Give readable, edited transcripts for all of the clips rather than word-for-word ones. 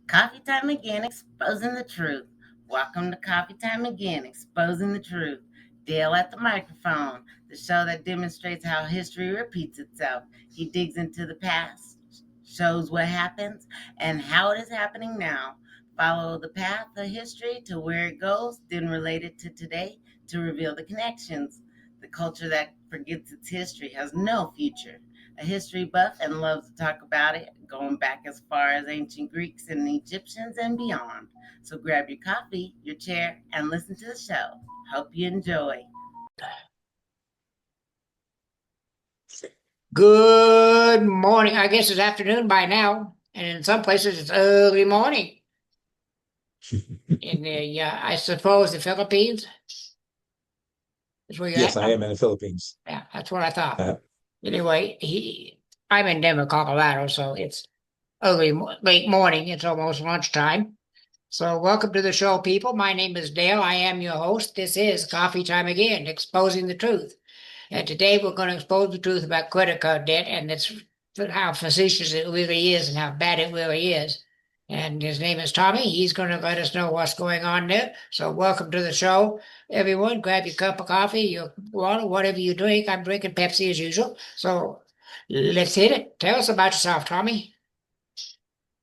Coffee time again, exposing the truth. Welcome to Coffee Time Again, exposing the truth. Dale at the microphone, the show that demonstrates how history repeats itself. He digs into the past, shows what happens, and how it is happening now. Follow the path of history to where it goes, then relate it to today to reveal the connections. The culture that forgets its history has no future. A history buff and loves to talk about it, going back as far as ancient Greeks and Egyptians and beyond. So grab your coffee, your chair, and listen to the show. Hope you enjoy. Good morning. I guess it's afternoon by now, and in some places it's early morning. In the, I suppose, the Philippines is where you're Yes, at. I am in the Philippines. Yeah, that's what I thought. Uh, Anyway, I'm in Denver, Colorado, so it's late morning. It's almost lunchtime. So welcome to the show, people. My name is Dale. I am your host. This is Coffee Time Again, exposing the truth. And today we're going to expose the truth about credit card debt and it's how facetious it really is and how bad it really is. And his name is Tommy. He's going to let us know what's going on there. So welcome to the show, everyone. Grab your cup of coffee, your water, whatever you drink. I'm drinking Pepsi as usual. So let's hit it. Tell us about yourself, Tommy.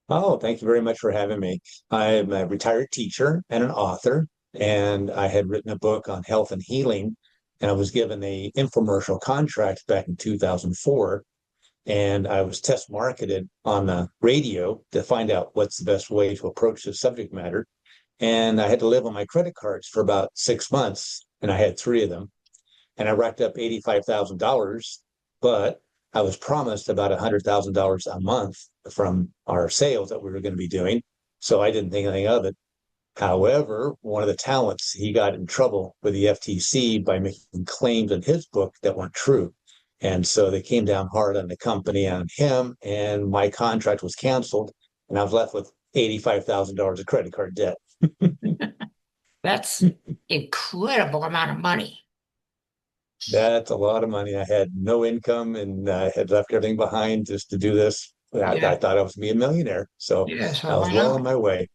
oh, thank you very much for having me. I'm a retired teacher and an author, and I had written a book on health and healing, and I was given a infomercial contract back in 2004, and I was test marketed on the radio to find out what's the best way to approach the subject matter. And I had to live on my credit cards for about 6 months, and I had three of them. And I racked up $85,000, but I was promised about $100,000 a month from our sales that we were going to be doing. So I didn't think anything of it. However, one of the talents, he got in trouble with the FTC by making claims in his book that weren't true. And so they came down hard on the company, on him, and my contract was canceled. And I was left with $85,000 of credit card debt. That's incredible amount of money. That's a lot of money. I had no income and I had left everything behind just to do this. I thought I was going to be a millionaire. So Yeah, so I was why well not? on my way.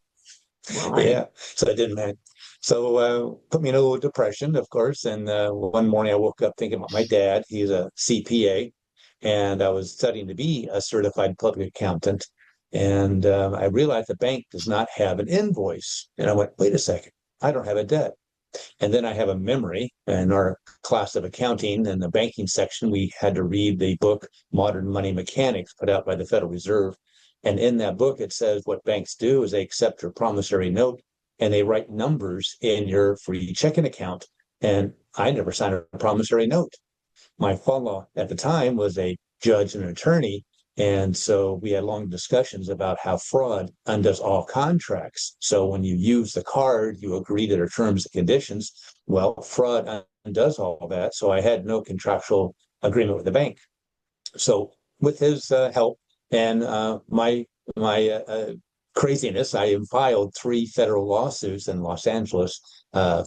Well, Yeah. So I didn't man. So put me in a little depression, of course. And one morning I woke up thinking about my dad. He's a CPA, and I was studying to be a certified public accountant. And I realized the bank does not have an invoice. And I went, wait a second, I don't have a debt. And then I have a memory. In our class of accounting in the banking section, we had to read the book Modern Money Mechanics put out by the Federal Reserve. And in that book, it says what banks do is they accept your promissory note and they write numbers in your free checking account. And I never signed a promissory note. My father at the time was a judge and an attorney. And so we had long discussions about how fraud undoes all contracts. So when you use the card, you agree to their terms and conditions. Well, fraud undoes all that. So I had no contractual agreement with the bank. So with his help and my craziness, I filed three federal lawsuits in Los Angeles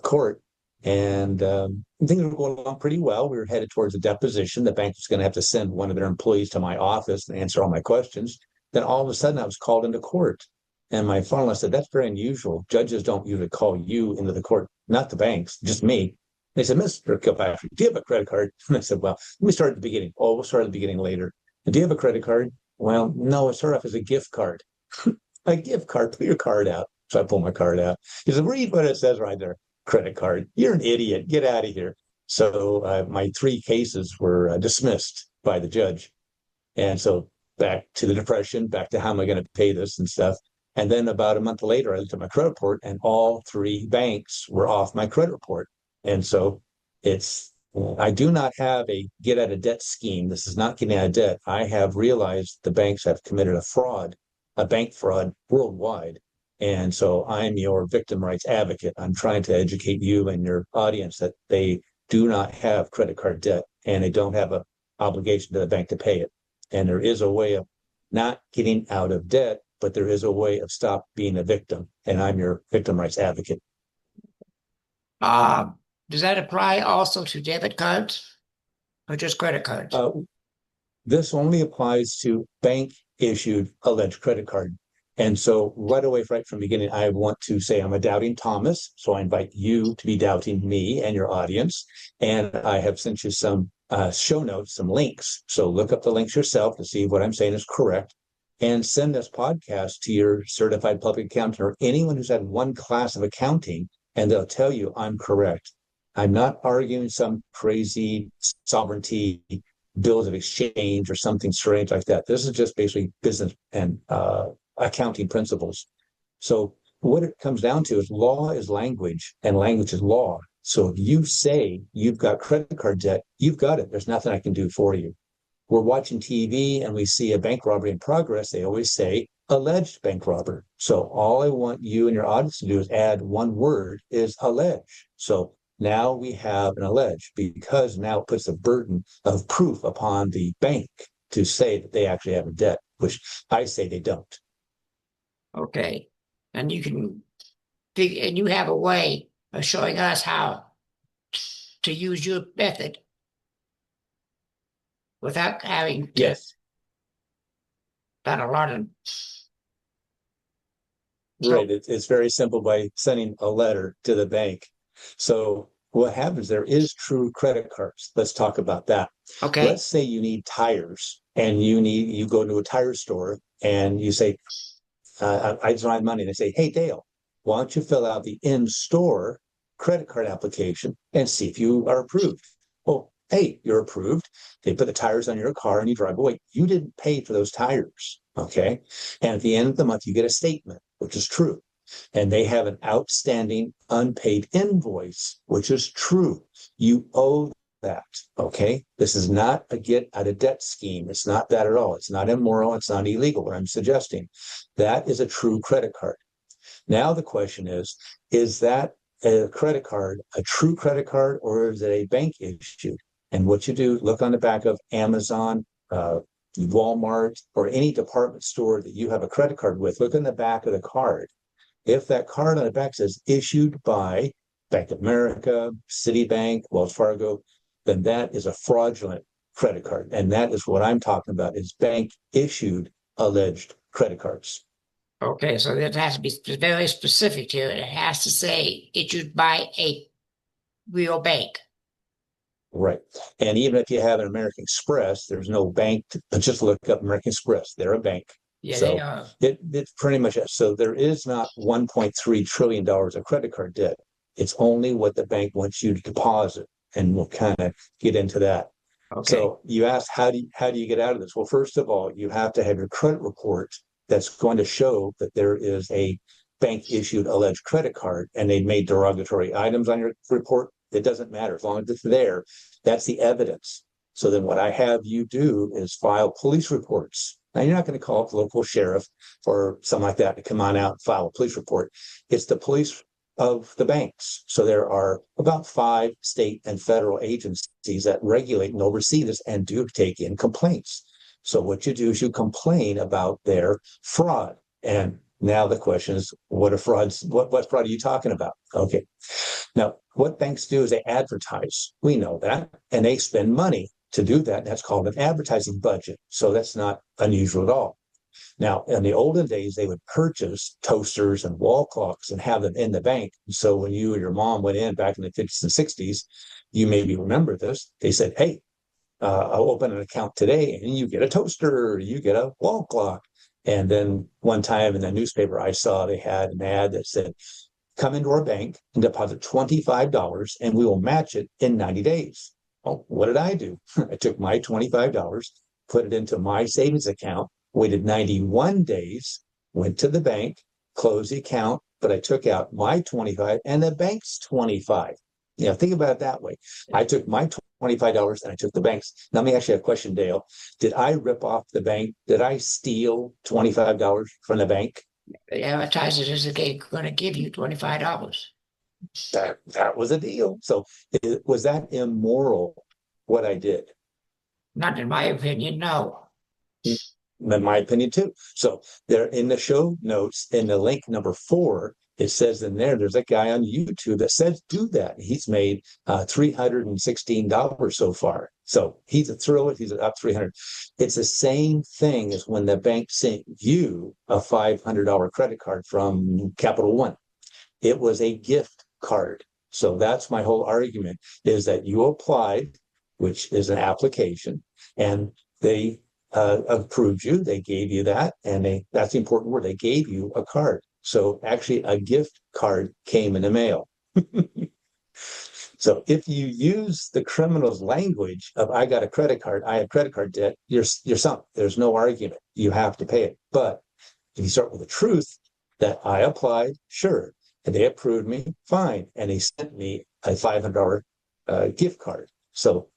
court, and things were going along pretty well. We were headed towards a deposition. The bank was going to have to send one of their employees to my office and answer all my questions. Then all of a sudden, I was called into court. And my father-in-law said, that's very unusual. Judges don't usually call you into the court, not the banks, just me. They said, Mr. Kilpatrick, do you have a credit card? And I said, well, let me start at the beginning. Oh, we'll start at the beginning later. And do you have a credit card? Well, no, it started off as a gift card. A gift card, pull your card out. So I pull my card out. He said, read what it says right there. Credit card. You're an idiot. Get out of here. So my three cases were dismissed by the judge. And so back to the depression, back to how am I going to pay this and stuff. And then about a month later, I looked at my credit report and all three banks were off my credit report. And so I do not have a get out of debt scheme. This is not getting out of debt. I have realized the banks have committed a bank fraud worldwide. And so I'm your victim rights advocate. I'm trying to educate you and your audience that they do not have credit card debt and they don't have an obligation to the bank to pay it. And there is a way of not getting out of debt, but there is a way of stop being a victim. And I'm your victim rights advocate. Does that apply also to debit cards or just credit cards? This only applies to bank issued alleged credit card And so right away, right from the beginning, I want to say I'm a doubting Thomas. So I invite you to be doubting me and your audience. And I have sent you some show notes, some links. So look up the links yourself to see what I'm saying is correct. And send this podcast to your certified public accountant or anyone who's had one class of accounting, and they'll tell you I'm correct. I'm not arguing some crazy sovereignty bills of exchange or something strange like that. This is just basically business and accounting principles. So what it comes down to is law is language and language is law. So if you say you've got credit card debt, you've got it. There's nothing I can do for you. We're watching TV and we see a bank robbery in progress. They always say alleged bank robber. So all I want you and your audience to do is add one word, is allege. So now we have an allege, because now it puts a burden of proof upon the bank to say that they actually have a debt, which I say they don't. Okay. And you have a way of showing us how to use your method without having to Yes. done a lot of. Right. It's very simple by sending a letter to the bank. So what happens, there is true credit cards. Let's talk about that. Okay. Let's say you need tires and you go to a tire store and you say, I just don't have money. And they say, hey, Dale, why don't you fill out the in-store credit card application and see if you are approved? Oh, hey, you're approved. They put the tires on your car and you drive away. You didn't pay for those tires. Okay. And at the end of the month, you get a statement, which is true. And they have an outstanding unpaid invoice, which is true. You owe that. Okay. This is not a get out of debt scheme. It's not that at all. It's not immoral. It's not illegal, what I'm suggesting. That is a true credit card. Now the question is that a credit card a true credit card, or is it a bank issued? And what you do, look on the back of Amazon, Walmart, or any department store that you have a credit card with, look on the back of the card. If that card on the back says issued by Bank of America, Citibank, Wells Fargo, then that is a fraudulent credit card. And that is what I'm talking about, is bank issued alleged credit cards. Okay, so it has to be very specific here. It has to say issued by a real bank. Right. And even if you have an American Express, there's no bank. Just look up American Express. They're a bank. Yeah, so they are. It's pretty much it. So there is not $1.3 trillion of credit card debt. It's only what the bank wants you to deposit. And we'll kind of get into that. Okay. So you asked, how do you get out of this? Well, first of all, you have to have your credit report that's going to show that there is a bank issued alleged credit card and they made derogatory items on your report. It doesn't matter as long as it's there. That's the evidence. So then what I have you do is file police reports. Now, you're not going to call up the local sheriff or something like that to come on out and file a police report. It's the police of the banks. So there are about 5 state and federal agencies that regulate and oversee this and do take in complaints. So what you do is you complain about their fraud. And now the question is, what fraud are you talking about? Okay. Now, what banks do is they advertise. We know that. And they spend money to do that. That's called an advertising budget. So that's not unusual at all. Now, in the olden days, they would purchase toasters and wall clocks and have them in the bank. So when you or your mom went in back in the 50s and 60s, you maybe remember this. They said, hey, I'll open an account today and you get a toaster, you get a wall clock. And then one time in the newspaper I saw, they had an ad that said, come into our bank and deposit $25 and we will match it in 90 days. Oh, what did I do? I took my $25, put it into my savings account, waited 91 days, went to the bank, closed the account, but I took out my 25 and the bank's 25. You know, think about it that way. I took my $25 and I took the bank's. Now, let me ask you a question, Dale. Did I rip off the bank? Did I steal $25 from the bank? The advertiser is going to give you $25. That was a deal. So was that immoral, what I did? Not in my opinion, no. In my opinion, too. So there in the show notes, in the link number 4, it says in there's a guy on YouTube that says do that. He's made $316 so far. So he's a thriller. He's up 300. It's the same thing as when the bank sent you a $500 credit card from Capital One. It was a gift card. So that's my whole argument, is that you applied, which is an application, and they approved you. They gave you that, and that's the important word. They gave you a card. So actually a gift card came in the mail. So if you use the criminal's language of I got a credit card, I have credit card debt, you're sunk. There's no argument. You have to pay it. But if you start with the truth that I applied, sure, and they approved me, fine, and they sent me a $500 gift card. So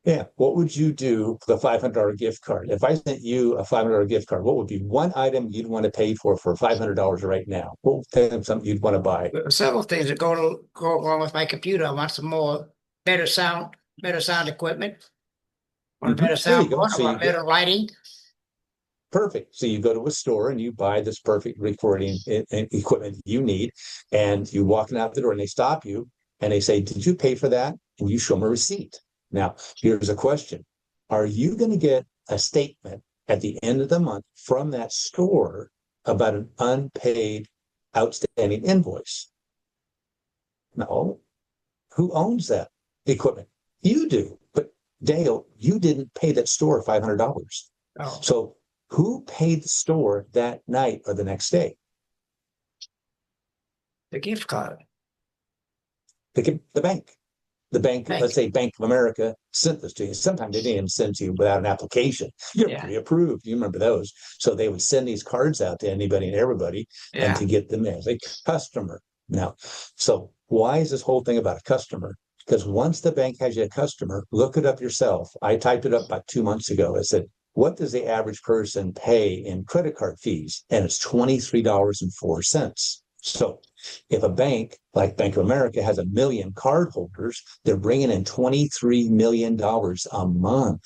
yeah, what would you do for the $500 gift card? If I sent you a $500 gift card, what would be one item you'd want to pay for $500 right now? What would be something you'd want to buy? Several things that go along with my computer. I want some more better sound equipment. I want better sound board. I want better lighting. Perfect. So you go to a store and you buy this perfect recording equipment you need, and you walk out the door and they stop you and they say, "Did you pay for that?" And you show them a receipt. Now, here's a question. Are you going to get a statement at the end of the month from that store about an unpaid outstanding invoice? No. Who owns that equipment? You do. But Dale, you didn't pay that store $500. Oh. So who paid the store that night or the next day? The gift card. The bank. The bank, let's say Bank of America, sent this to you. Sometimes they didn't send to you without an application. You're pre-approved. You remember those. So they would send these cards out to anybody and everybody and to get them as a customer. Now, so why is this whole thing about a customer? Because once the bank has you a customer, look it up yourself. I typed it up about 2 months ago. I said, what does the average person pay in credit card fees? And it's $23.04. So if a bank like Bank of America has 1 million cardholders, they're bringing in $23 million a month.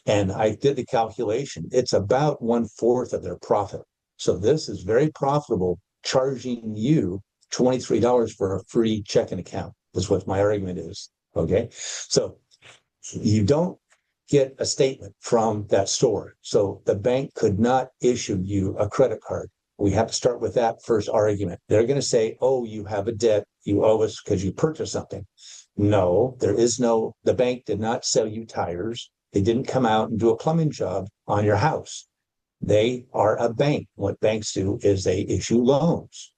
And I did the calculation. It's about 1/4 of their profit. So this is very profitable, charging you $23 for a free checking account. That's what my argument is. Okay. So you don't get a statement from that store. So the bank could not issue you a credit card. We have to start with that first argument. They're going to say, oh, you have a debt. You owe us because you purchased something. No, the bank did not sell you tires. They didn't come out and do a plumbing job on your house. They are a bank. What banks do is they issue loans.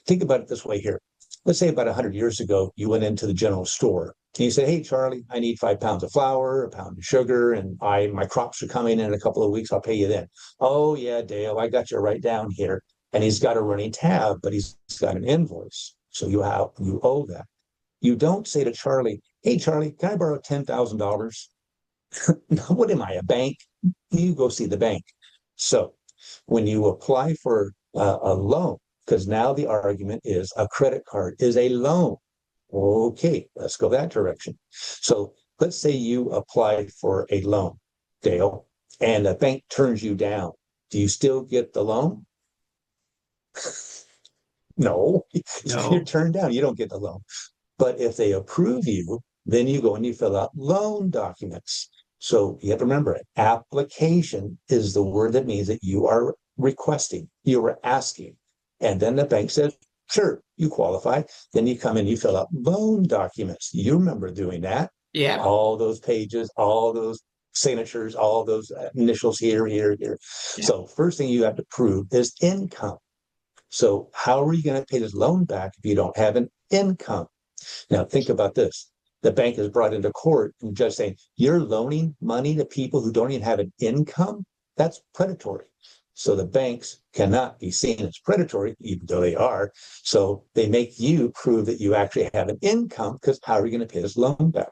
Think about it this way here. Let's say about 100 years ago, you went into the general store and you said, hey, Charlie, I need 5 pounds of flour, a pound of sugar, and my crops are coming in a couple of weeks. I'll pay you then. Oh, yeah, Dale, I got you right down here. And he's got a running tab, but he's got an invoice. So you owe that. You don't say to Charlie, hey, Charlie, can I borrow $10,000? No, what am I, a bank? You go see the bank. So when you apply for a loan, because now the argument is a credit card is a loan. Okay, let's go that direction. So let's say you apply for a loan, Dale, and the bank turns you down. Do you still get the loan? No. If you're turned down, you don't get the loan. But if they approve you, then you go and you fill out loan documents. So you have to remember, application is the word that means that you are requesting, you are asking. And then the bank says, sure, you qualify. Then you come in, you fill out loan documents. You remember doing that. Yeah. All those pages, all those signatures, all those initials here. Yeah. So first thing you have to prove is income. So how are you going to pay this loan back if you don't have an income? Now think about this. The bank is brought into court and the judge saying, you're loaning money to people who don't even have an income? That's predatory. So the banks cannot be seen as predatory, even though they are. So they make you prove that you actually have an income, because how are you going to pay this loan back?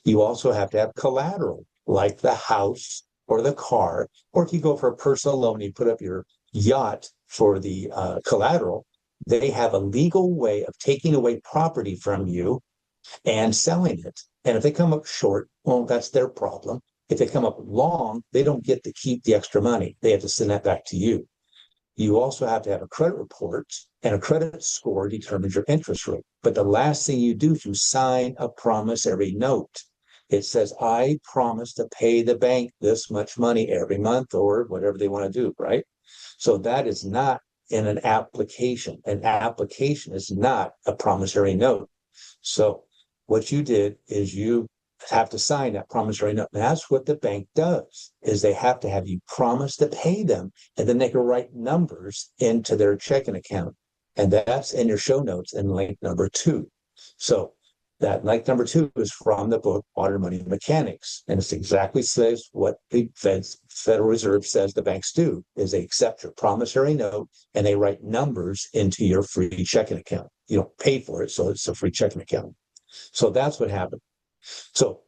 You also have to have collateral, like the house or the car, or if you go for a personal loan, you put up your yacht for the collateral. They have a legal way of taking away property from you and selling it. And if they come up short, well, that's their problem. If they come up long, they don't get to keep the extra money. They have to send that back to you. You also have to have a credit report, and a credit score determines your interest rate. But the last thing you do is you sign a promissory note. It says, I promise to pay the bank this much money every month or whatever they want to do, right? So that is not in an application. An application is not a promissory note. So what you did is you have to sign that promissory note. And that's what the bank does, is they have to have you promise to pay them, and then they can write numbers into their checking account. And that's in your show notes in link number 2. So that link number 2 is from the book Modern Money Mechanics. And it's exactly says what the Federal Reserve says the banks do, is they accept your promissory note and they write numbers into your free checking account. You don't pay for it, so it's a free checking account. So that's what happened. So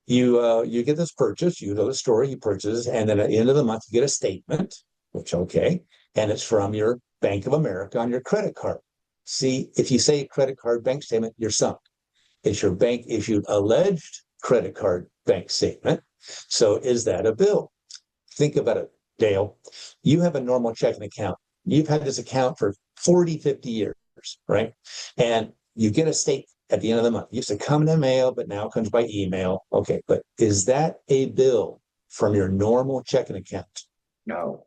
you get this purchase, you know the story, you purchase, and then at the end of the month you get a statement, which okay, and it's from your Bank of America on your credit card. See, if you say credit card bank statement, you're sunk. It's your bank issued alleged credit card bank statement. So is that a bill? Think about it, Dale. You have a normal checking account. You've had this account for 40, 50 years, right? And you get a statement at the end of the month. It used to come in the mail, but now it comes by email. Okay, but is that a bill from your normal checking account? No,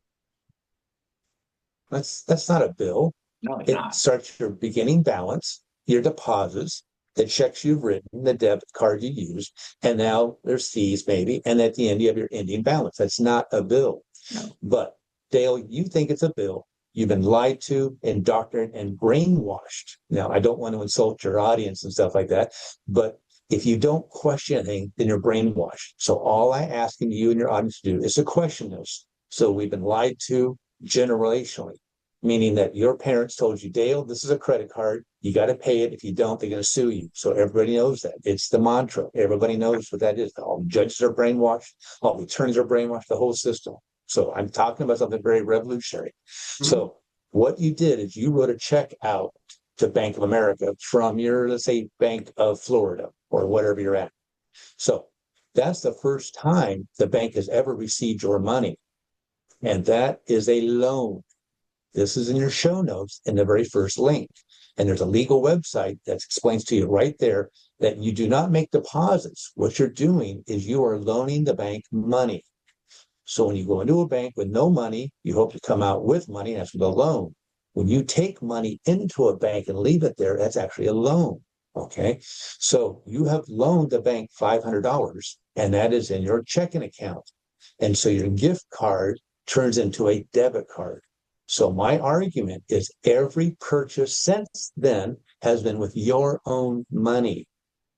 That's not a bill. no, it's It not. starts your beginning balance, your deposits, the checks you've written, the debit card you used, and now there's fees maybe, and at the end you have your ending balance. That's not a bill. No. But Dale, you think it's a bill. You've been lied to, indoctrinated, and brainwashed. Now, I don't want to insult your audience and stuff like that, but if you don't question anything, then you're brainwashed. So all I ask you and your audience to do is to question this. So we've been lied to generationally, meaning that your parents told you, Dale, this is a credit card. You got to pay it. If you don't, they're going to sue you. So everybody knows that. It's the mantra. Everybody knows what that is. All the judges are brainwashed. All the attorneys are brainwashed, the whole system. So I'm talking about something very revolutionary. Mm-hmm. So what you did is you wrote a check out to Bank of America from your, let's say, Bank of Florida or whatever you're at. So that's the first time the bank has ever received your money. And that is a loan. This is in your show notes in the very first link. And there's a legal website that explains to you right there that you do not make deposits. What you're doing is you are loaning the bank money. So when you go into a bank with no money, you hope to come out with money. That's with a loan. When you take money into a bank and leave it there, that's actually a loan. Okay. So you have loaned the bank $500, and that is in your checking account. And so your gift card turns into a debit card. So my argument is every purchase since then has been with your own money.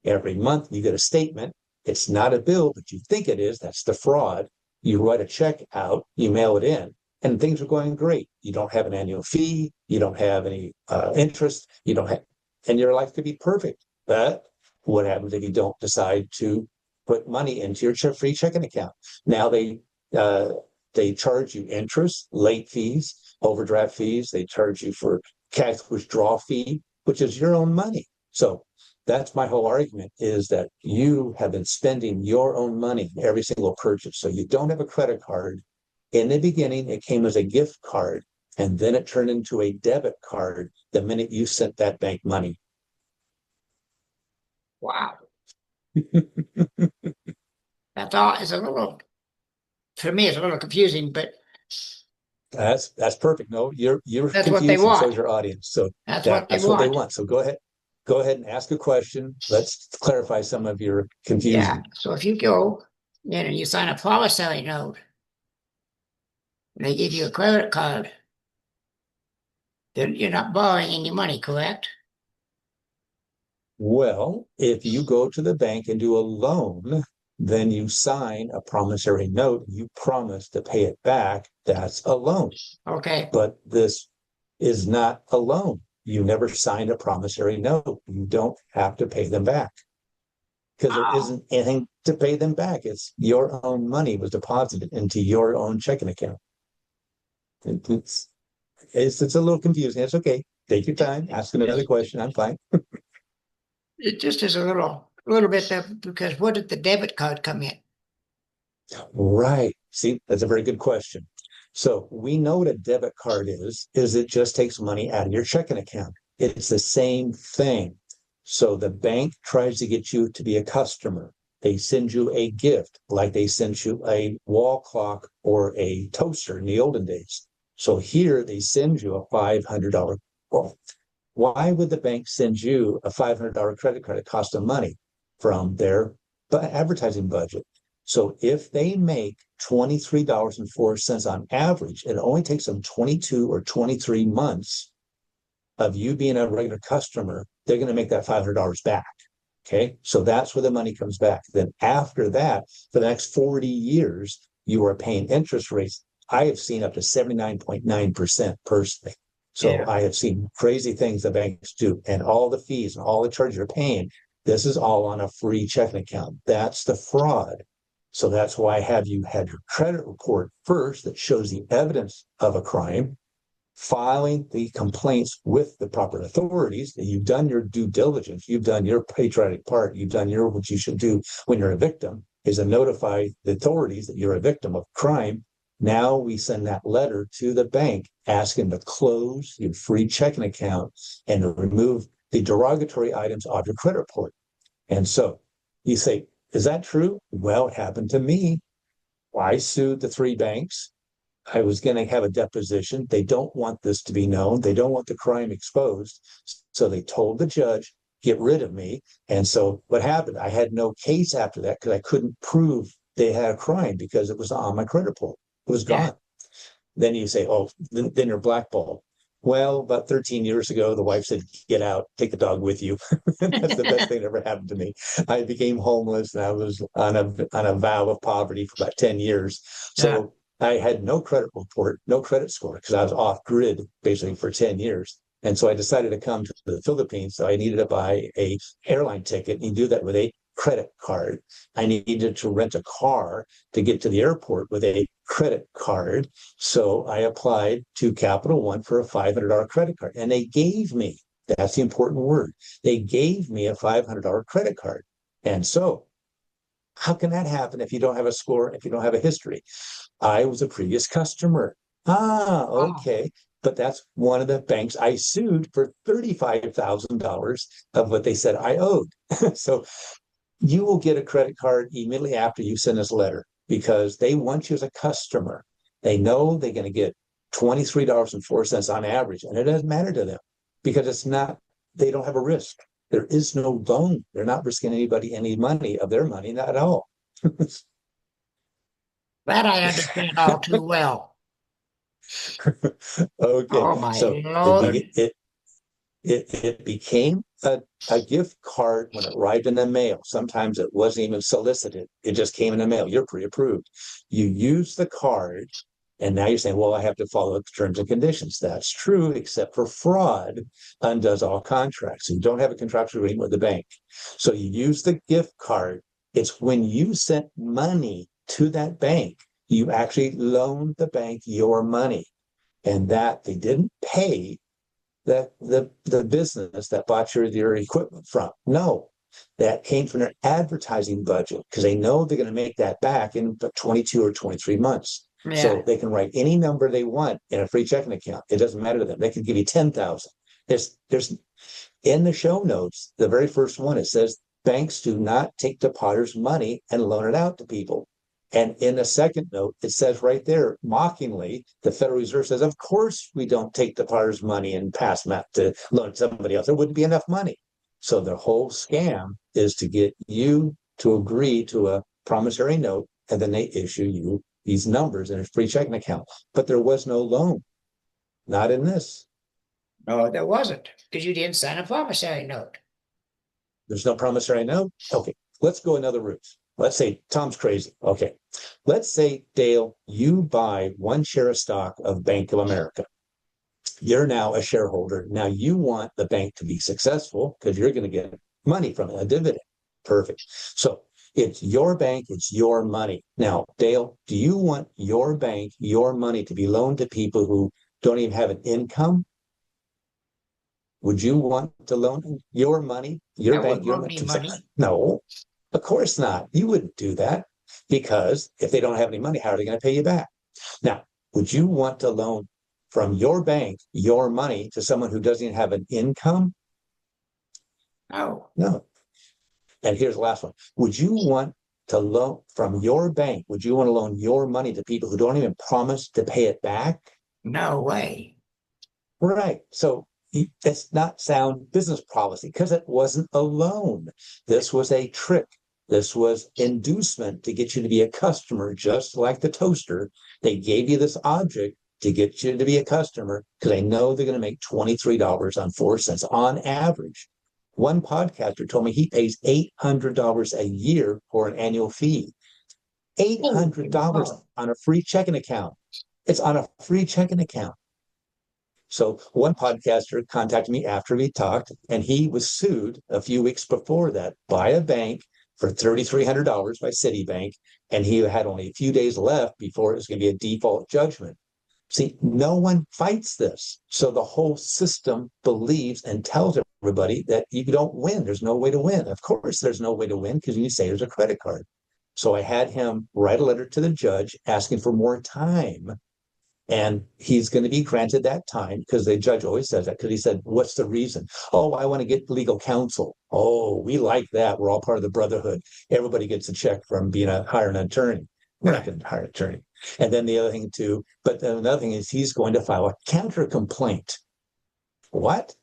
Every month you get a statement. It's not a bill, but you think it is. That's the fraud. You write a check out, you mail it in, and things are going great. You don't have an annual fee. You don't have any interest. You don't have, and your life could be perfect. But what happens if you don't decide to put money into your free checking account? Now they charge you interest, late fees, overdraft fees. They charge you for cash withdrawal fee, which is your own money. So that's my whole argument, is that you have been spending your own money every single purchase. So you don't have a credit card. In the beginning, it came as a gift card, and then it turned into a debit card the minute you sent that bank money. Wow. That's all. It's a little, for me, it's a little confusing, but that's perfect. No, you're that's confused, what they want. So is your audience. So that's what they want. So go ahead and ask a question. Let's clarify some of your confusion. Yeah. So if you go and you sign a promissory note, and they give you a credit card, then you're not borrowing any money, correct? Well, if you go to the bank and do a loan, then you sign a promissory note. You promise to pay it back. That's a loan. Okay. But this is not a loan. You never signed a promissory note. You don't have to pay them back because there isn't anything to pay them back. It's your own money was deposited into your own checking account. It's a little confusing. It's okay. Take your time. Ask another question. I'm fine. It just is a little bit because where did the debit card come in? Right. See, that's a very good question. So we know what a debit card is it just takes money out of your checking account. It's the same thing. So the bank tries to get you to be a customer. They send you a gift, like they sent you a wall clock or a toaster in the olden days. So here they send you a $500. Well, why would the bank send you a $500 credit card? It costs them money from their advertising budget. So if they make $23.04 on average, it only takes them 22 or 23 months of you being a regular customer, they're going to make that $500 back. Okay. So that's where the money comes back. Then after that, for the next 40 years, you are paying interest rates. I have seen up to 79.9% personally. So Yeah. I have seen crazy things the banks do, and all the fees and all the charges you're paying. This is all on a free checking account. That's the fraud. So that's why I have you had your credit report first that shows the evidence of a crime, filing the complaints with the proper authorities, that you've done your due diligence, you've done your patriotic part, you've done what you should do when you're a victim, is to notify the authorities that you're a victim of crime. Now we send that letter to the bank asking to close your free checking account and to remove the derogatory items off your credit report. And so you say, is that true? Well, it happened to me. I sued the three banks. I was going to have a deposition. They don't want this to be known. They don't want the crime exposed. So they told the judge, get rid of me. And so what happened? I had no case after that because I couldn't prove they had a crime because it was on my credit report. It was Yeah. gone. Then you say, oh, then you're blackballed. Well, about 13 years ago, the wife said, get out, take the dog with you. That's the best thing that ever happened to me. I became homeless and I was on a vow of poverty for about 10 years. So I had no credit report, no credit score, because I was off grid basically for 10 years. And so I decided to come to the Philippines. So I needed to buy a airline ticket. And you do that with a credit card. I needed to rent a car to get to the airport with a credit card. So I applied to Capital One for a $500 credit card. And they gave me, that's the important word, they gave me a $500 credit card. And so how can that happen if you don't have a score, if you don't have a history? I was a previous customer. Okay. But that's one of the banks I sued for $35,000 of what they said I owed. So you will get a credit card immediately after you send this letter because they want you as a customer. They know they're going to get $23.04 on average, and it doesn't matter to them because it's not, they don't have a risk. There is no loan. They're not risking anybody any money of their money, not at all. That I understand all too well. Okay, Oh my so Lord. it became a gift card when it arrived in the mail. Sometimes it wasn't even solicited. It just came in the mail. You're pre-approved. You use the card, and now you're saying, well, I have to follow the terms and conditions. That's true, except for fraud undoes all contracts. So you don't have a contractual agreement with the bank. So you use the gift card. It's when you sent money to that bank, you actually loaned the bank your money. And that they didn't pay the business that bought your equipment from. No, that came from their advertising budget because they know they're going to make that back in 22 or 23 months. Yeah. So they can write any number they want in a free checking account. It doesn't matter to them. They can give you 10,000. There's in the show notes, the very first one, it says banks do not take depositors' money and loan it out to people. And in the second note, it says right there, mockingly, the Federal Reserve says, of course we don't take depositors' money and pass them out to loan to somebody else. There wouldn't be enough money. So the whole scam is to get you to agree to a promissory note, and then they issue you these numbers in a free checking account. But there was no loan, not in this. No, there wasn't, because you didn't sign a promissory note. There's no promissory note. Okay, let's go another route. Let's say Tom's crazy. Okay, let's say, Dale, you buy one share of stock of Bank of America. You're now a shareholder. Now you want the bank to be successful because you're going to get money from it, a dividend. Perfect. So it's your bank, it's your money. Now, Dale, do you want your bank, your money to be loaned to people who don't even have an income? Would you want to loan your money, your bank, your money? No, of course not. You wouldn't do that because if they don't have any money, how are they going to pay you back? Now, would you want to loan from your bank your money to someone who doesn't even have an income? No. No. And here's the last one. Would you want to loan from your bank? Would you want to loan your money to people who don't even promise to pay it back? No way. Right. So it's not sound business policy because it wasn't a loan. This was a trick. This was inducement to get you to be a customer, just like the toaster. They gave you this object to get you to be a customer because they know they're going to make $23.04 on average. One podcaster told me he pays $800 a year for an annual fee. $800 on a free checking account. It's on a free checking account. So one podcaster contacted me after we talked, and he was sued a few weeks before that by a bank for $3,300 by Citibank, and he had only a few days left before it was going to be a default judgment. See, no one fights this. So the whole system believes and tells everybody that you don't win. There's no way to win. Of course, there's no way to win because you say there's a credit card. So I had him write a letter to the judge asking for more time. And he's going to be granted that time because the judge always says that because he said, what's the reason? Oh, I want to get legal counsel. Oh, we like that. We're all part of the brotherhood. Everybody gets a check from being hiring an attorney. We're not going to hire an attorney. And then the other thing too, but then another thing is he's going to file a counter complaint. What?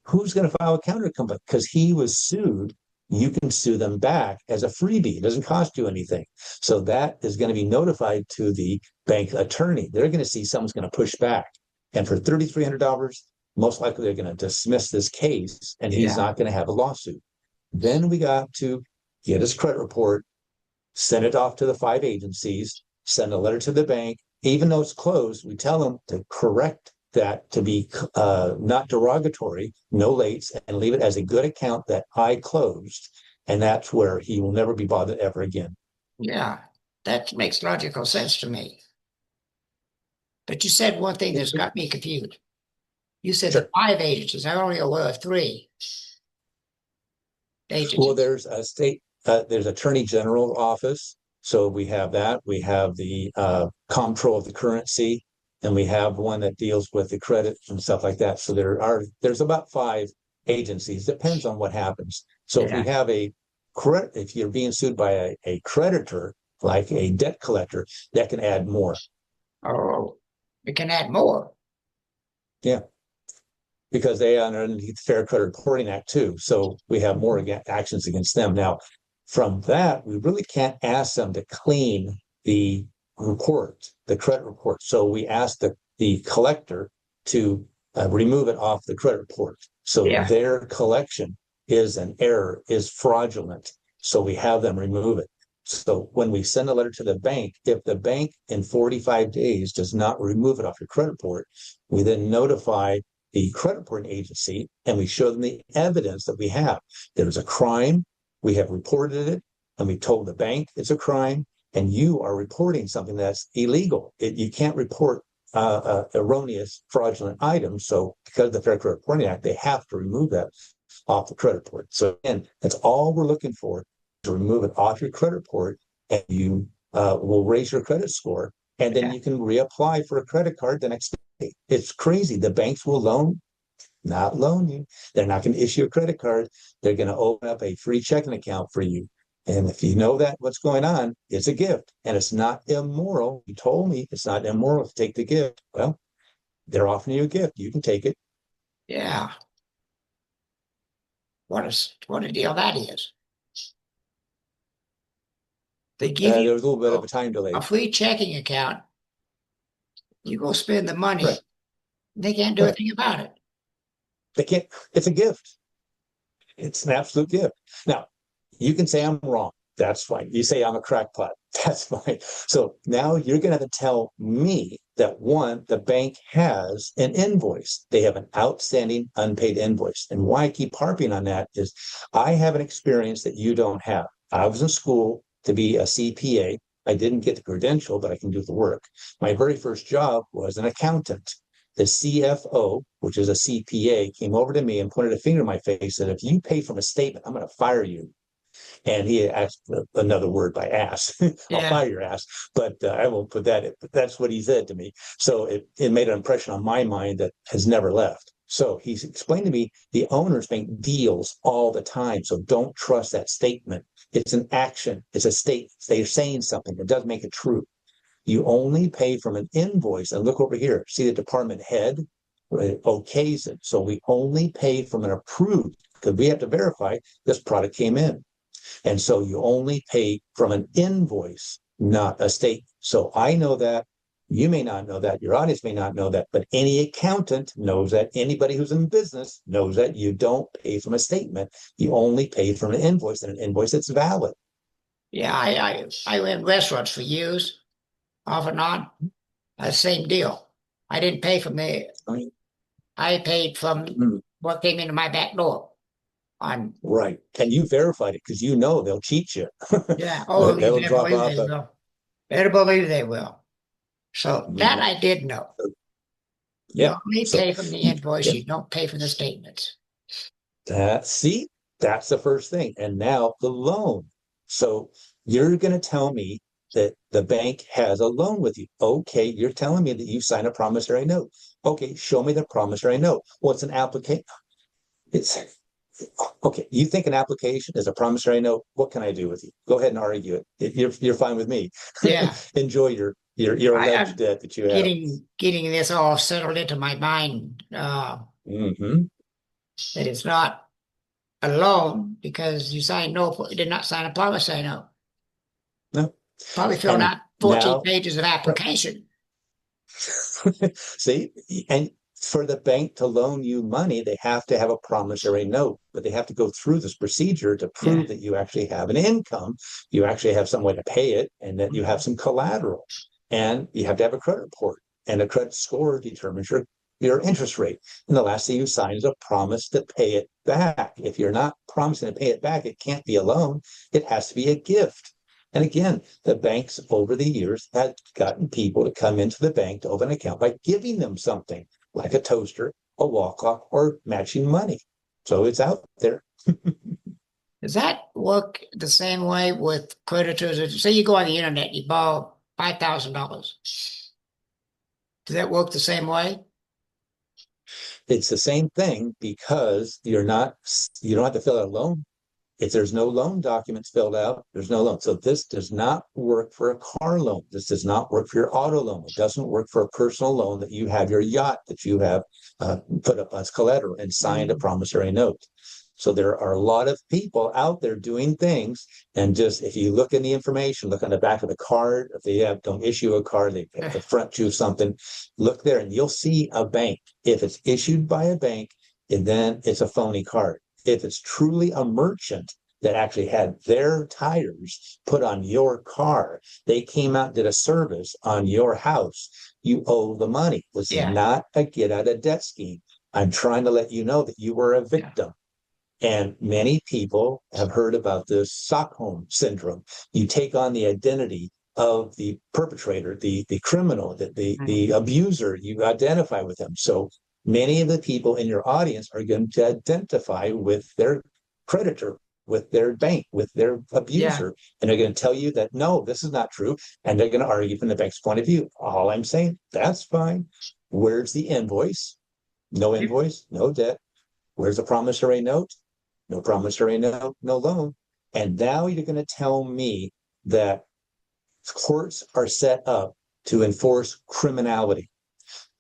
Who's going to file a counter complaint? Because he was sued. You can sue them back as a freebie. It doesn't cost you anything. So that is going to be notified to the bank attorney. They're going to see someone's going to push back. And for $3,300, most likely they're going to dismiss this case and he's not going to have a lawsuit. Then we got to get his credit report, send it off to the 5 agencies, send a letter to the bank. Even though it's closed, we tell them to correct that to be not derogatory, no lates, and leave it as a good account that I closed. And that's where he will never be bothered ever again. Yeah, that makes logical sense to me. But you said one thing that's got me confused. You said Sure. the 5 agencies. I only aware of 3 agencies. Well, there's a state, there's Attorney General office. So we have that. We have the comptroller of the currency, and we have one that deals with the credit and stuff like that. So there's about 5 agencies. Depends on what happens. So if we have if you're being sued by a creditor, like a debt collector, that can add more. Oh, we can add more. Yeah. Because they are underneath the Fair Credit Reporting Act too. So we have more actions against them. Now, from that, we really can't ask them to clean the report, the credit report. So we ask the collector to remove it off the credit report. So their collection is an error, is fraudulent. So we have them remove it. So when we send a letter to the bank, if the bank in 45 days does not remove it off your credit report, we then notify the credit reporting agency and we show them the evidence that we have. There's a crime, we have reported it, and we told the bank it's a crime, and you are reporting something that's illegal. You can't report erroneous, fraudulent items. So because of the Fair Credit Reporting Act, they have to remove that off the credit report. So again, that's all we're looking for, to remove it off your credit report, and you will raise your credit score, and then you can reapply for a credit card the next day. It's crazy. The banks will not loan you. They're not going to issue a credit card. They're going to open up a free checking account for you. And if you know that what's going on, it's a gift, and it's not immoral. You told me it's not immoral to take the gift. Well, they're offering you a gift. You can take it. Yeah. What a deal that is. They give you There's a little bit of a time delay. a free checking account. You go spend the money. Right. They can't do anything about it. They can't. It's a gift. It's an absolute gift. Now, you can say I'm wrong. That's fine. You say I'm a crackpot. That's fine. So now you're going to have to tell me that, one, the bank has an invoice. They have an outstanding unpaid invoice. And why I keep harping on that is I have an experience that you don't have. I was in school to be a CPA. I didn't get the credential, but I can do the work. My very first job was an accountant. The CFO, which is a CPA, came over to me and pointed a finger in my face and said, if you pay from a statement, I'm going to fire you. And he asked another word by ass. I'll Yeah. fire your ass, but I won't put that in. But that's what he said to me. So it made an impression on my mind that has never left. So he's explained to me the owners make deals all the time. So don't trust that statement. It's an action. It's a statement. They're saying something. It doesn't make it true. You only pay from an invoice. And look over here. See the department head okays it. So we only pay from an approved, because we have to verify this product came in. And so you only pay from an invoice, not a statement. So I know that. You may not know that. Your audience may not know that. But any accountant knows that. Anybody who's in business knows that you don't pay from a statement. You only pay from an invoice, and an invoice that's valid. Yeah, I went restaurants for years, off and on. Same deal. I didn't pay from the. I paid from what came into my back door. Right, and you verified it because you know they'll cheat you. Yeah. Oh, they'll better drop believe off. they will. Better believe they will. So that I did know. You Yeah. only pay from the invoice. Yeah. You don't pay from the statements. See, that's the first thing. And now the loan. So you're going to tell me that the bank has a loan with you. Okay, you're telling me that you signed a promissory note. Okay, show me the promissory note. Well, it's an application. It's okay. You think an application is a promissory note? What can I do with you? Go ahead and argue it. You're fine with me. Yeah. Enjoy your alleged debt that you have. Getting this all settled into my mind. That it's not a loan because you did not sign a promissory note. No. Probably filled out 14 pages of application. See, and for the bank to loan you money, they have to have a promissory note, but they have to go through this procedure to prove that you actually have an income, you actually have some way to pay it, and that you have some collateral. And you have to have a credit report, and a credit score determines your interest rate. And the last thing you sign is a promise to pay it back. If you're not promising to pay it back, it can't be a loan. It has to be a gift. And again, the banks over the years had gotten people to come into the bank to open an account by giving them something like a toaster, a wall clock, or matching money. So it's out there. Does that work the same way with creditors? Say you go on the internet, you borrow $5,000. Does that work the same way? It's the same thing because you don't have to fill out a loan. If there's no loan documents filled out, there's no loan. So this does not work for a car loan. This does not work for your auto loan. It doesn't work for a personal loan that you have your yacht that you have put up as collateral and signed a promissory note. So there are a lot of people out there doing things. And just if you look in the information, look on the back of the card. If they don't issue a card, they have to front you something. Look there and you'll see a bank. If it's issued by a bank, and then it's a phony card. If it's truly a merchant that actually had their tires put on your car, they came out and did a service on your house, you owe the money. This is not a get out of debt scheme. I'm trying to let you know that you were a victim. And many people have heard about this Stockholm syndrome. You take on the identity of the perpetrator, the criminal, the abuser, you identify with them. So many of the people in your audience are going to identify with their creditor, with their bank, with their abuser. And they're going to tell you that, no, this is not true. And they're going to argue from the bank's point of view. All I'm saying, that's fine. Where's the invoice? No invoice, no debt. Where's the promissory note? No promissory note, no loan. And now you're going to tell me that courts are set up to enforce criminality.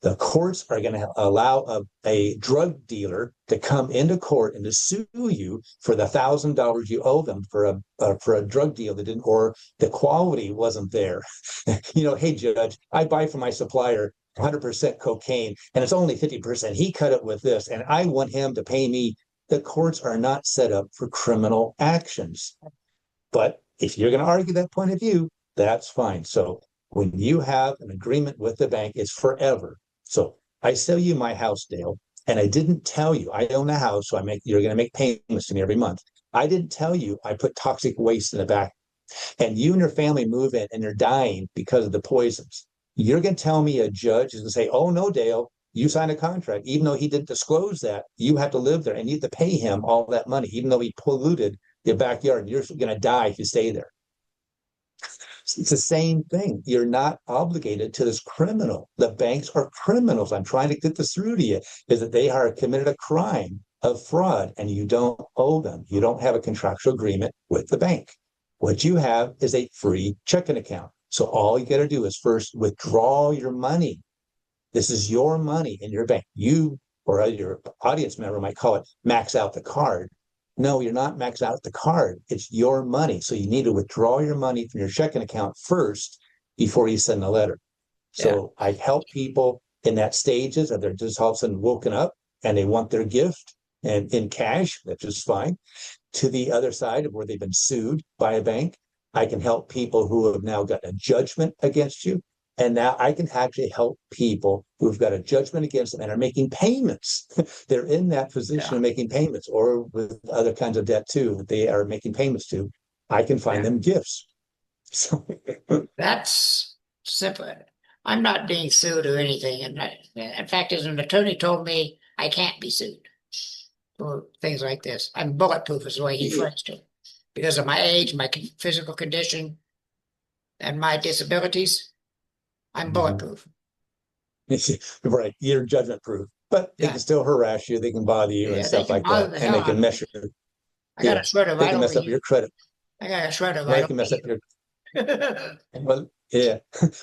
The courts are going to allow a drug dealer to come into court and to sue you for the $1,000 you owe them for a drug deal that didn't, or the quality wasn't there. Hey, judge, I buy from my supplier 100% cocaine and it's only 50%. He cut it with this and I want him to pay me. The courts are not set up for criminal actions. But if you're going to argue that point of view, that's fine. So when you have an agreement with the bank, it's forever. So I sell you my house, Dale, and I didn't tell you I own a house, so you're going to make payments to me every month. I didn't tell you I put toxic waste in the back, and you and your family move in and they're dying because of the poisons. You're going to tell me a judge is going to say, oh, no, Dale, you signed a contract, even though he didn't disclose that. You have to live there and you have to pay him all that money, even though he polluted your backyard. You're going to die if you stay there. It's the same thing. You're not obligated to this criminal. The banks are criminals. I'm trying to get this through to you, is that they are committed a crime of fraud and you don't owe them. You don't have a contractual agreement with the bank. What you have is a free checking account. So all you got to do is first withdraw your money. This is your money in your bank. You or your audience member might call it max out the card. No, you're not maxed out the card. It's your money. So you need to withdraw your money from your checking account first before you send a letter. So I help people in that stages that they're just all of a sudden woken up and they want their gift and in cash, which is fine. To the other side of where they've been sued by a bank, I can help people who have now got a judgment against you. And now I can actually help people who've got a judgment against them and are making payments. They're in that position of making payments, or with other kinds of debt too, that they are making payments to. I can find them gifts. So that's simple. I'm not being sued or anything. And in fact, as an attorney told me, I can't be sued for things like this. I'm bulletproof is the way he phrased it. Because of my age, my physical condition, and my disabilities, I'm bulletproof. Right, you're judgment proof, but they can still harass you, they can bother you and stuff like that, and they can mess your. I got a shredder they can mess up your credit. I got a shredder They can mess up your. Well, yeah.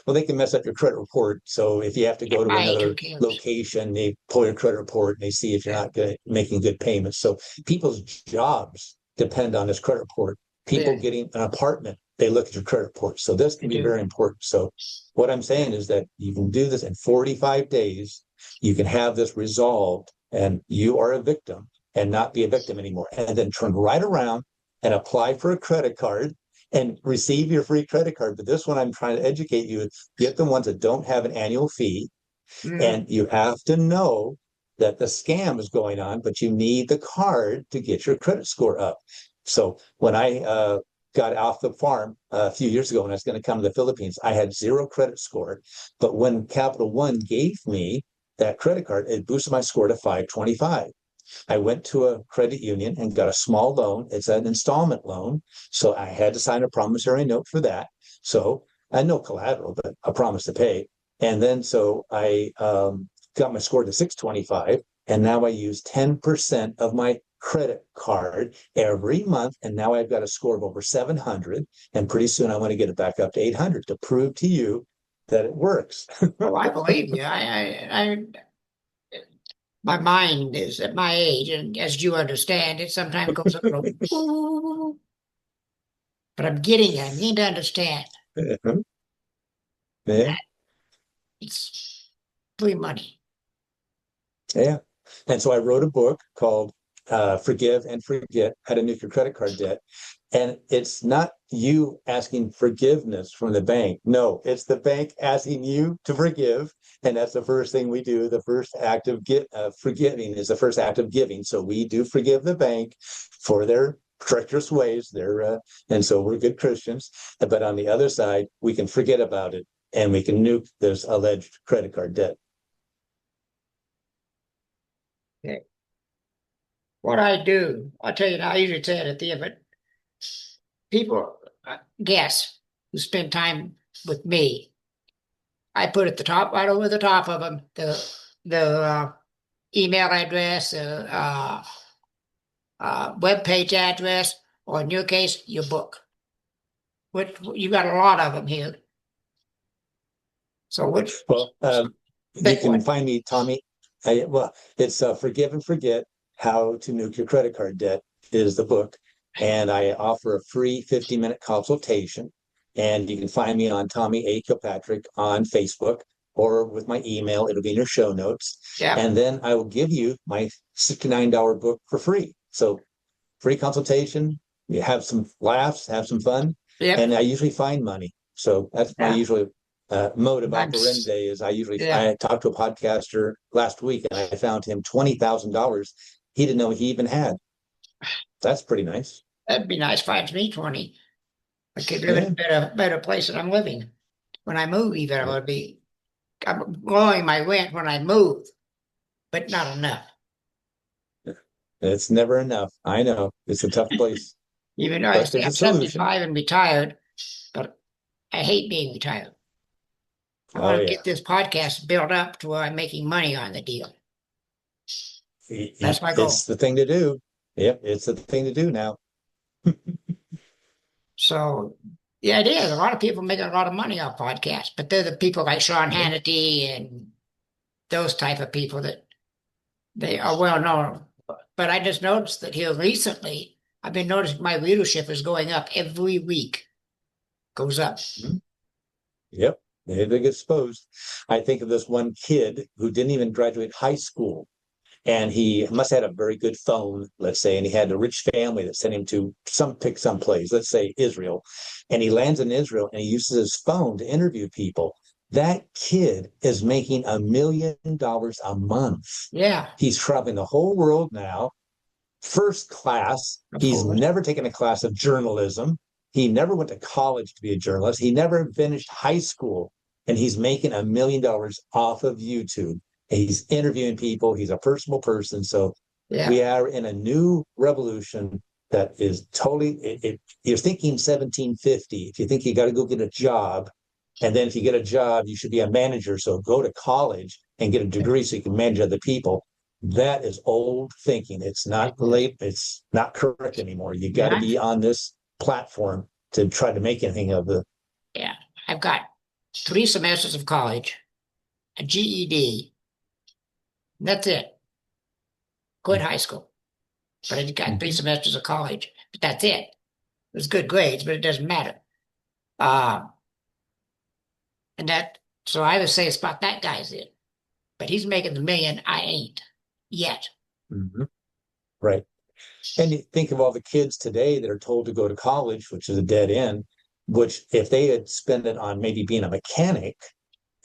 Well, they can mess up your credit report. So if you have to go to another location, they pull your credit report and they see if you're not good, making good payments. So people's jobs depend on this credit report. People getting an apartment, they look at your credit report. So this can be very important. So what I'm saying is that you can do this in 45 days. You can have this resolved and you are a victim and not be a victim anymore. And then turn right around and apply for a credit card and receive your free credit card. But this one, I'm trying to educate you. Get the ones that don't have an annual fee. And you have to know that the scam is going on, but you need the card to get your credit score up. So when I got off the farm a few years ago when I was going to come to the Philippines, I had 0 credit score. But when Capital One gave me that credit card, it boosted my score to 525. I went to a credit union and got a small loan. It's an installment loan. So I had to sign a promissory note for that. So I had no collateral, but a promise to pay. And then so I got my score to 625. And now I use 10% of my credit card every month. And now I've got a score of over 700. And pretty soon I want to get it back up to 800 to prove to you that it works. Well, I believe you. My mind is at my age, and as you understand, it sometimes goes a little. But I'm getting to understand. Yeah. It's free money. Yeah. And so I wrote a book called Forgive and Forget How to Nuke Your Credit Card Debt. And it's not you asking forgiveness from the bank. No, it's the bank asking you to forgive. And that's the first thing we do. The first act of forgiving is the first act of giving. So we do forgive the bank for their treacherous ways. And so we're good Christians. But on the other side, we can forget about it and we can nuke this alleged credit card debt. Okay. What I do, I'll tell you, I usually say it at the end, but people, guests who spend time with me, I put at the top, right over the top of them, the email address, web page address, or in your case, your book. Which you've got a lot of them here. So which? Well, you can find me, Tommy. It's Forgive and Forget How to Nuke Your Credit Card Debt is the book. And I offer a free 50-minute consultation. And you can find me on Tommy A. Kilpatrick on Facebook or with my email. It'll be in your show notes. Yeah. And then I will give you my $69 book for free. So free consultation, you have some laughs, have some fun. Yep. And I usually find money. So that's my usual mode of operandi is I talked to a podcaster last week and I found him $20,000 he didn't know he even had. That's pretty nice. That'd be nice. Finds me 20. I could live in a better place than I'm living. When I move, even I'm growing my rent when I move, but not enough. It's never enough. I know. It's a tough place. Even though I But say there's a I'm solution. 75 and retired, but I hate being retired. I Oh want to yeah. get this podcast built up to where I'm making money on the deal. That's my It's goal. the thing to do. Yep, it's the thing to do now. So the idea is a lot of people making a lot of money off podcasts, but they're the people like Sean Yeah. Hannity and those type of people that they are well known. But I just noticed that here recently, I've been noticing my readership is going up every week. Goes up. Mhm. Yep, they get exposed. I think of this one kid who didn't even graduate high school, and he must have had a very good phone, let's say, and he had a rich family that sent him to pick some place, let's say Israel, and he lands in Israel and he uses his phone to interview people. That kid is making $1 million a month. Yeah, He's traveling the whole world now, first class. of He's course. never taken a class of journalism. He never went to college to be a journalist. He never finished high school. And he's making $1 million off of YouTube. He's interviewing people. He's a personal person. So Yeah. we are in a new revolution that is totally, you're thinking 1750. If you think you got to go get a job, and then if you get a job, you should be a manager. So go to college and get a degree so you can manage other people. That is old thinking. It's not late. It's not correct anymore. You got to Yeah, be on this platform to try to make anything of it. yeah. I've got 3 semesters of college, a GED. That's it. Good high school. But I got 3 semesters of college. But that's it. It's good grades, but it doesn't matter. Uh, and that, so I would say spot that guy's it. But he's making the million I ain't yet. Mm-hmm. Right. And you think of all the kids today that are told to go to college, which is a dead end, which if they had spent it on maybe being a mechanic,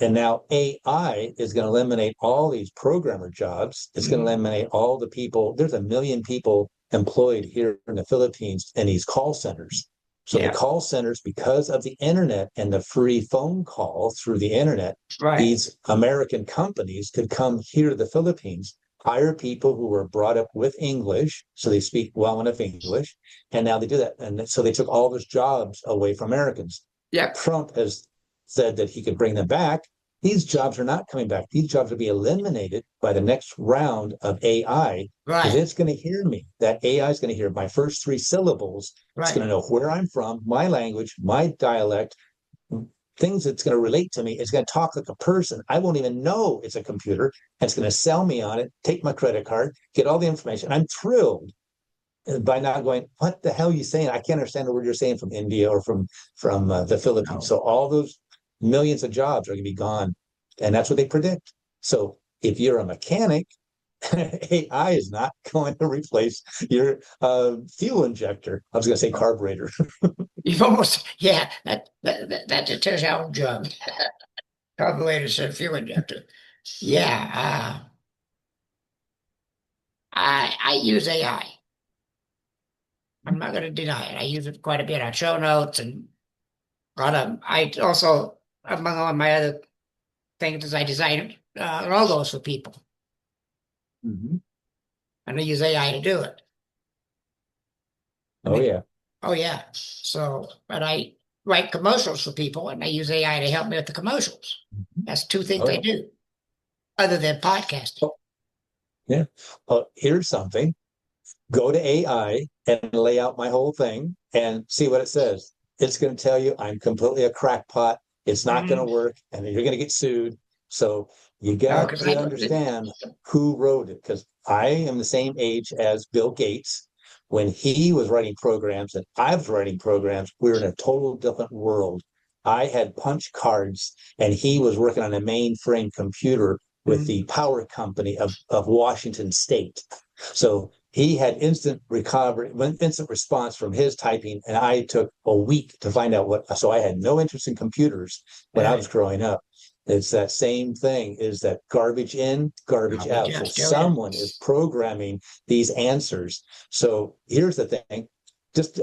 and now AI is going to eliminate all these programmer jobs. It's going to eliminate all the people. There's 1 million people employed here in the Philippines in these call centers. So the Yeah, call centers, because of the internet and the free phone call through the internet, right. these American companies could come here to the Philippines, hire people who were brought up with English, so they speak well enough English, and now they do that. And so they took all those jobs away from Americans. Yep. Trump has said that he could bring them back. These jobs are not coming back. These jobs will be eliminated by the next round of AI because Right. it's going to hear me. That AI is going to hear my first 3 syllables. It's going Right. to know where I'm from, my language, my dialect, things that's going to relate to me. It's going to talk like a person. I won't even know it's a computer. And it's going to sell me on it, take my credit card, get all the information. I'm thrilled by not going, what the hell are you saying? I can't understand the word you're saying from India or from the Philippines. No. So all those millions of jobs are going to be gone, and that's what they predict. So if you're a mechanic, AI is not going to replace your fuel injector. I was going to say carburetor. You've almost, yeah, that just tells you how old job. Carburetor said fuel injector. Yeah, I use AI. I'm not going to deny it. I use it quite a bit on show notes and a lot of. I also, among all my other things, is I design logos for people, Mm-hmm. and I use AI to do it. I Oh mean, yeah. oh yeah. So, but I write commercials for people, and I use AI to help me with the commercials. That's 2 things Oh I yeah. do, other than podcasting. Oh, yeah. Well, here's something. Go to AI and lay out my whole thing and see what it says. It's going to tell you I'm completely a crackpot. It's not going to Mm-hmm. work, and you're going to get sued. So you No, got because I to understand who wrote it. Because I am the same age as Bill Gates. When he was writing programs and I was writing programs, we were in a total different world. I had punch cards, and he was working on a mainframe computer with the power company of Washington State. So he had instant recovery, instant response from his typing, and I took a week to find out what. So I had no interest in computers when I was growing up. It's that same thing: is that garbage in, garbage out. So still in. someone is programming these answers. So here's the thing: just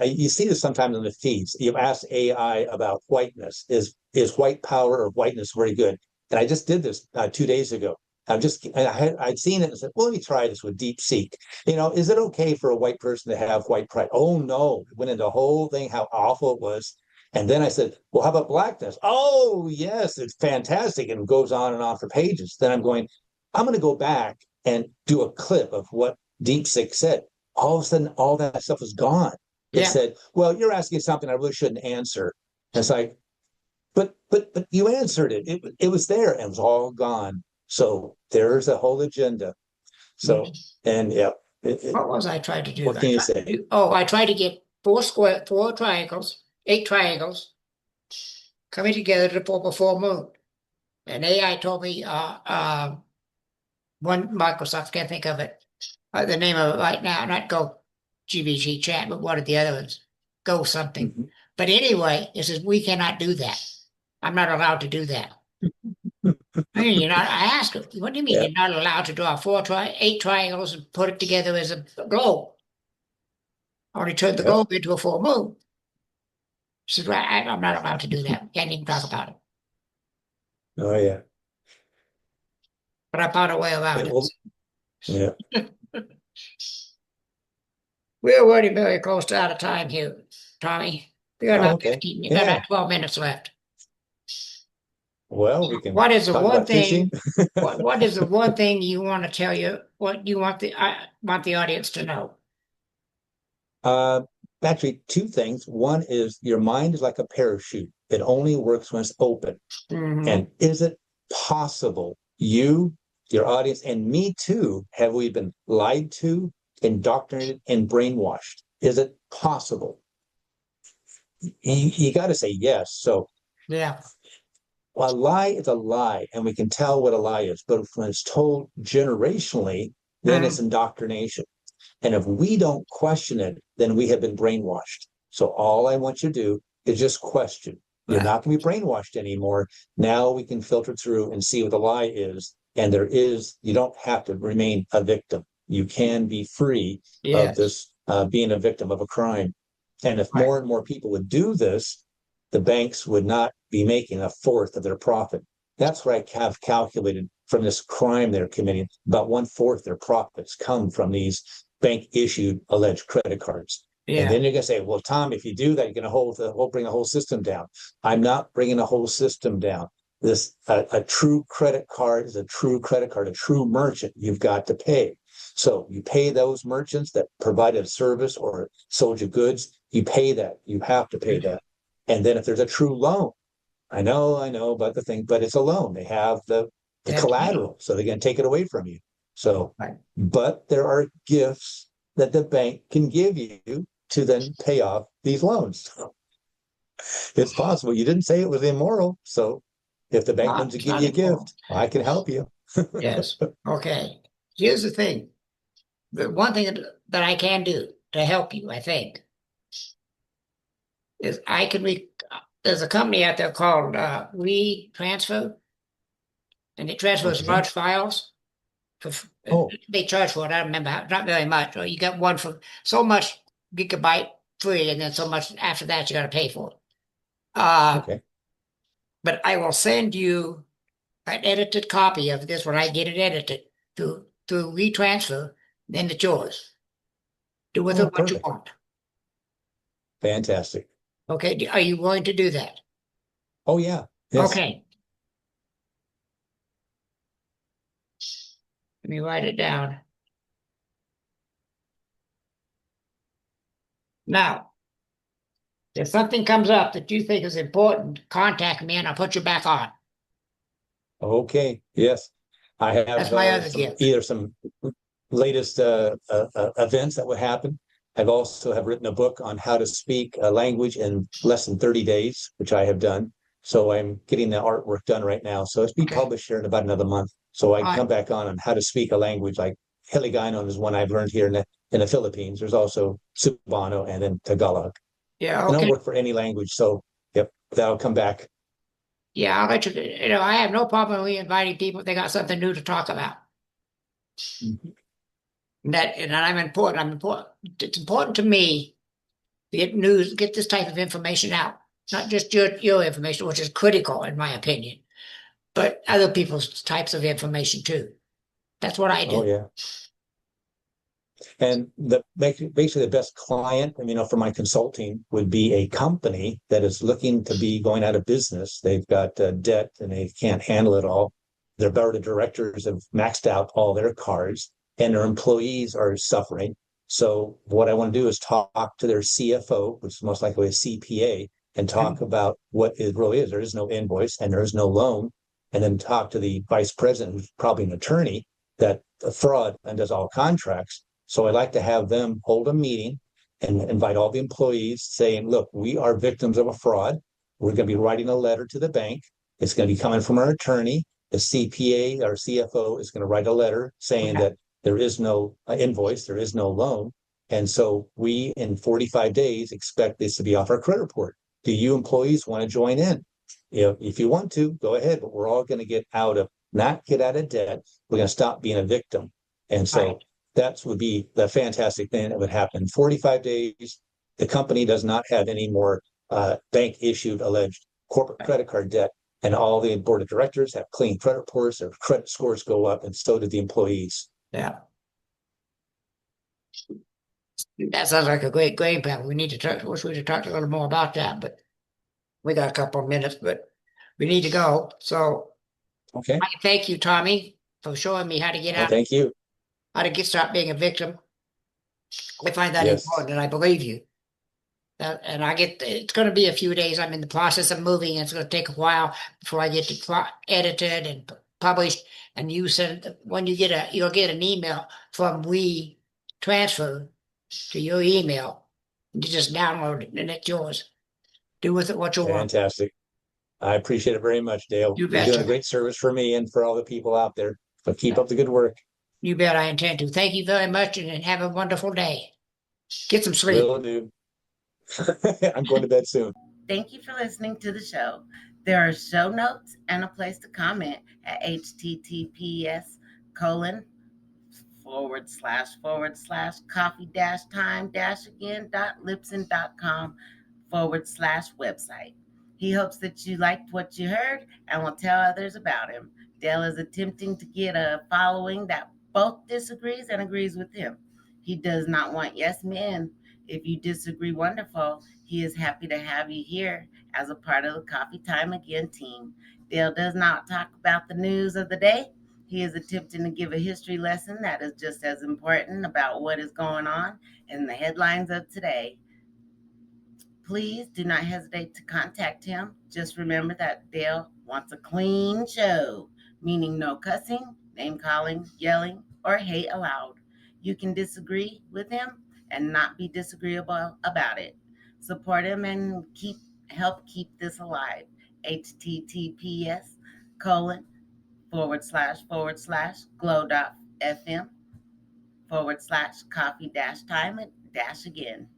you see this sometimes in the feeds. You ask AI about whiteness: is white power or whiteness very good? And I just did this 2 days ago. I'd seen it and said, well, let me try this with DeepSeek. Is it okay for a white person to have white pride? Oh no. It went into the whole thing, how awful it was. And then I said, well, how about blackness? Oh yes, it's fantastic. And it goes on and on for pages. Then I'm going to go back and do a clip of what DeepSeek said. All of a sudden, all that stuff was gone. It Yeah. said, well, you're asking something I really shouldn't answer. And it's like, but you answered it. It was there and it was all gone. So there's a whole agenda. So, and yeah, What was I trying to do? what can you say? I tried to get four triangles, 8 triangles coming together to form a full moon. And AI told me, one Microsoft, can't think of it, the name of it right now, not Go GBG chat, but one of the other ones, Go something. Mm-hmm. But anyway, it says, we cannot do that. I'm not allowed to do that. I mean, I asked her, what do you mean you're not allowed to draw 8 triangles and put it together as a globe? Only turn the globe into a full moon. She said, well, I'm not allowed to do that. Can't even talk about it. Oh yeah. But I found a way around it. Yeah. We're already very close to out of time here, Tommy. We got about 15 minutes, Yeah. about 12 minutes left. Well, we can What is the talk one about thing? fishing. what is the one thing you want to tell you? What you want the audience to know? Actually, two things. One is your mind is like a parachute. It only works when it's open. Mhm. And is it possible you, your audience, and me too, have we been lied to, indoctrinated, and brainwashed? Is it possible? You got to say yes. So Yeah. a lie is a lie, and we can tell what a lie is. But when it's told generationally, then it's indoctrination. And if we don't question it, then we have been brainwashed. So all I want you to do is just question. You're not going to be brainwashed anymore. Now we can filter through and see what the lie is. And you don't have to remain a victim. You can be free of this being a victim of a crime. And if more and more people would do this, the banks would not be making a fourth of their profit. That's what I have calculated from this crime they're committing. About 1/4 their profits come from these bank issued alleged credit cards. Yeah. And then you're going to say, well, Tom, if you do that, you're going to bring the whole system down. I'm not bringing the whole system down. A true credit card is a true credit card, a true merchant you've got to pay. So you pay those merchants that provided a service or sold you goods, you pay that. You have to pay that. And then if there's a true loan, I know about the thing, but it's a loan. They have the collateral, so they're going to take it away from you. So, but there are gifts that the bank can give you to then pay off these loans. It's possible. You didn't say it was immoral. So if the bank wants to give you a gift, I can help you. Yes. Okay. Here's the thing. The one thing that I can do to help you, I think, is there's a company out there called WeTransfer, and it transfers large files. They charge for it. I don't remember how, not very much. Or you get one for so much gigabyte free, and then so much after that you got to pay for it. But I will send you an edited copy of this when I get it edited to WeTransfer. Then it's yours. Do with it what you want. Fantastic. Okay. Are you willing to do that? Oh yeah. Yes. Okay. Let me write it down. Now, if something comes up that you think is important, contact me and I'll put you back on. Okay. Yes. I have That's my other gift. Either some latest events that would happen. I've also have written a book on how to speak a language in less than 30 days, which I have done. So I'm getting the artwork done right now. So it's be published here in about another month. So I can come back on how to speak a language like Hiligaynon is one I've learned here in the Philippines. There's also Cebuano and then Tagalog. Yeah, okay. And I'll work for any language. So yep, that'll come back. Yeah, I'll let you. I have no problem with inviting people if they got something new to talk about. Mm-hmm. And I'm important. It's important to me to get news, get this type of information out, not just your information, which is critical in my opinion. but other people's types of information too. That's what I do. Oh, yeah. And basically the best client, for my consulting would be a company that is looking to be going out of business. They've got debt and they can't handle it all. Their board of directors have maxed out all their cards and their employees are suffering. So what I want to do is talk to their CFO, which is most likely a CPA, and talk about what it really is. There is no invoice and there is no loan. And then talk to the vice president, who's probably an attorney that fraud and does all contracts. So I'd like to have them hold a meeting and invite all the employees saying, look, we are victims of a fraud. We're going to be writing a letter to the bank. It's going to be coming from our attorney. The CPA, our CFO, is going to write a letter saying that there is no invoice, there is no loan. And so we, in 45 days, expect this to be off our credit report. Do you employees want to join in? If you want to, go ahead, but we're all going to not get out of debt. We're going to stop being a victim. And so that would be the fantastic thing that would happen. In 45 days, the company does not have any more bank issued alleged corporate credit card debt. And all the board of directors have clean credit reports, their credit scores go up, and so did the employees. Yeah. That sounds like a great game plan. We need to talk, wish we'd have talked a little more about that, but we got a couple of minutes, but we need to go. So okay. I thank you, Tommy, for showing me how to get out. Thank you. How to stop being a victim. I find that important, and I believe you. And it's going to be a few days. I'm in the process of moving. It's going to take a while before I get to edited and published. And you send when you you'll get an email from We Transfer to your email. You just download it, and it's yours. Do with it what you want. Fantastic. I appreciate it very much, Dale. You're doing a great service for me and for all the people out there. So keep up the good work. You bet I intend to. Thank you very much, and have a wonderful day. Get some sleep. Will do. I'm going to bed soon. Thank you for listening to the show. There are show notes and a place to comment at https://coffee-time-again.libsyn.com/website. He hopes that you liked what you heard and will tell others about him. Dale is attempting to get a following that both disagrees and agrees with him. He does not want yes men. If you disagree, wonderful. He is happy to have you here as a part of the Coffee Time Again team. Dale does not talk about the news of the day. He is attempting to give a history lesson that is just as important about what is going on in the headlines of today. Please do not hesitate to contact him. Just remember that Dale wants a clean show, meaning no cussing, name calling, yelling, or hate allowed. You can disagree with him and not be disagreeable about it. Support him and help keep this alive. https://glow.fm/coffee-time-again.